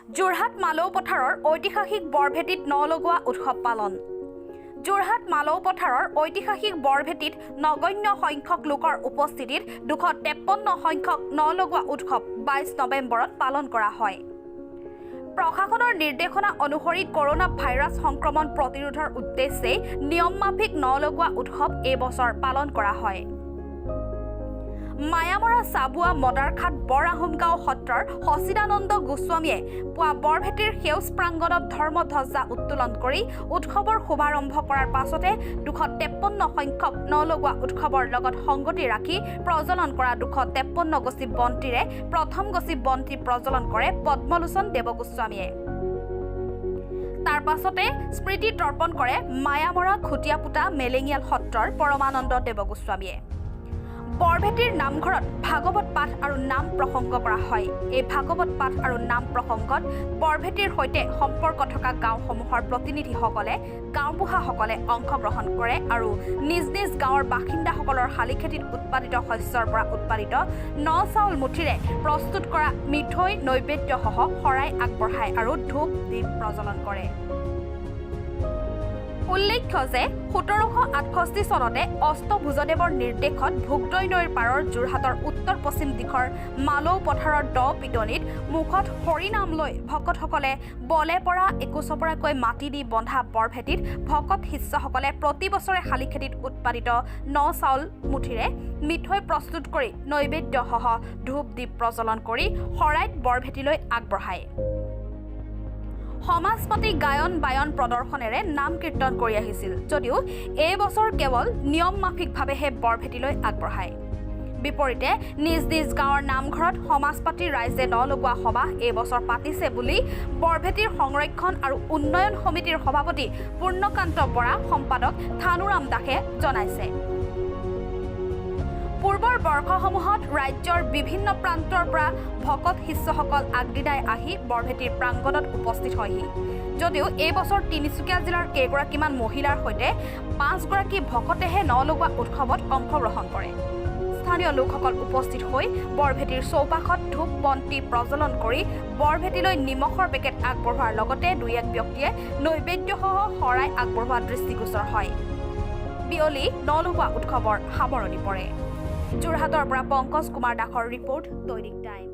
যোৰহাট মালৌ পথাৰৰ ঐতিহাসিক বৰভেটিত নলগোৱা উৎসৱ পালন। যোৰহাট মালৌ পথাৰৰ ঐতিহাসিক বৰভেটিত নগণ্য সংখ্যক লোকৰ উপস্থিতিত 253 সংখ্যক নলগোৱা উৎসৱ 22 নৱেম্বৰত পালন কৰা হয়। প্ৰশাসনৰ নিৰ্দেশনা অনুসৰি কৰোনা ভাইৰাছ সংক্ৰমণ প্ৰতিৰোধৰ উদ্দেশ্যে নিয়মমাফিক নলগোৱা উৎসৱ এই বছৰ পালন কৰা হয়। মায়ামৰা চাবুৱা মদাৰখাট বৰ আহোমগাঁও সত্ৰৰ সচিদানন্দ গোস্বামীয়ে পুৱা বৰভেটিৰ সেউজ প্ৰাংগণত ধৰ্মধ্বজা উত্তোলন কৰি উৎসৱৰ শুভাৰম্ভ কৰাৰ পাছতে 253 সংখ্যক নলগোৱা উৎসৱৰ লগত সংগতি ৰাখি প্ৰজ্বলন কৰা 253 গছি বন্তিৰে প্ৰথম গছি বন্তি প্ৰজ্বলন কৰে পদ্মলোচন দেৱগোস্বামীয়ে। তাৰ পাছতে স্মৃতি তৰ্পণ কৰে মায়ামৰা খুটিয়াপুতা মেলেঙিয়াল সত্ৰৰ পৰমানন্দ দেৱগোস্বামীয়ে। বৰভেটিৰ নামঘৰত ভাগৱত পাঠ আৰু নাম প্ৰসংগ কৰা হয়। এই ভাগৱত পাঠ আৰু নাম প্ৰসংগত বৰভেটিৰ সৈতে সম্পৰ্ক থকা গাঁওসমূহৰ প্ৰতিনিধিসকলে গাঁওবুঢ়াসকলে অংশগ্ৰহণ কৰে আৰু নিজ নিজ গাঁৱৰ বাসিন্দাসকলৰ শালি খেতিত উৎপাদিত শস্যৰ পৰা উৎপাদিত ন চাউল মুঠিৰে প্ৰস্তুত কৰা মিঠৈ নৈবেদ্যসহ শৰাই আগবঢ়ায় আৰু ধূপ দীপ প্ৰজ্বলন কৰে। উল্লেখ্য যে 1768 চনতে অষ্টভুজদেৱৰ নিৰ্দেশত ভোগদৈ নৈৰ পাৰৰ যোৰহাটৰ উত্তৰ পশ্চিম দিশৰ মালৌ পথাৰৰ দ পিটনিত মুখত হৰিনাম লৈ ভকতসকলে বলে পৰা একোচপৰাকৈ মাটি দি বন্ধা বৰভেটিত ভকত শিষ্যসকলে প্ৰতি বছৰে শালি খেতিত উৎপাদিত ন চাউল মুঠিৰে মিঠৈ প্ৰস্তুত কৰি নৈবেদ্যসহ ধূপ দীপ প্ৰজ্বলন কৰি শৰাইত বৰভেটিলৈ আগবঢ়ায়। সমাজপাতি গায়ন বায়ন প্ৰদৰ্শনেৰে নাম কীৰ্তন কৰি আহিছিল যদিও এই বছৰ কেৱল নিয়মমাফিকভাৱেহে বৰভেটিলৈ আগবঢ়ায়। বিপৰীতে নিজ নিজ গাঁৱৰ নামঘৰত সমাজপাতিৰ ৰাইজে নলগোৱা সভা এই বছৰ পাতিছে বুলি বৰভেটিৰ সংৰক্ষণ আৰু উন্নয়ন সমিতিৰ সভাপতি পূৰ্ণকান্ত বৰা সম্পাদক থানুৰাম দাসে জনাইছে। পূৰ্বৰ বৰ্ষসমূহত ৰাজ্যৰ বিভিন্ন প্ৰান্তৰ পৰা ভকত শিষ্যসকল আগদিনাই আহি বৰভেটিৰ প্ৰাংগণত উপস্থিত হয়হি। যদিও এই বছৰ তিনিচুকীয়া জিলাৰ কেইগৰাকীমান মহিলাৰ সৈতে 5 গৰাকী ভকতেহে নলগোৱা উৎসৱত অংশগ্ৰহণ কৰে। স্থানীয় লোকসকল উপস্থিত হৈ বৰভেটিৰ চৌপাশত ধূপ বন্তি প্ৰজ্বলন কৰি বৰভেটিলৈ নিমখৰ পেকেট আগবঢ়োৱাৰ লগতে 2-1 ব্যক্তিয়ে নৈবেদ্যসহ শৰাই আগবঢ়োৱা দৃষ্টিগোচৰ হয়। বিয়লি নলগোৱা উৎসৱৰ সামৰণি পৰে। যোৰহাটৰ পৰা পংকজ কুমাৰ দাসৰ ৰিপৰ্ট, দৈনিক টাইম।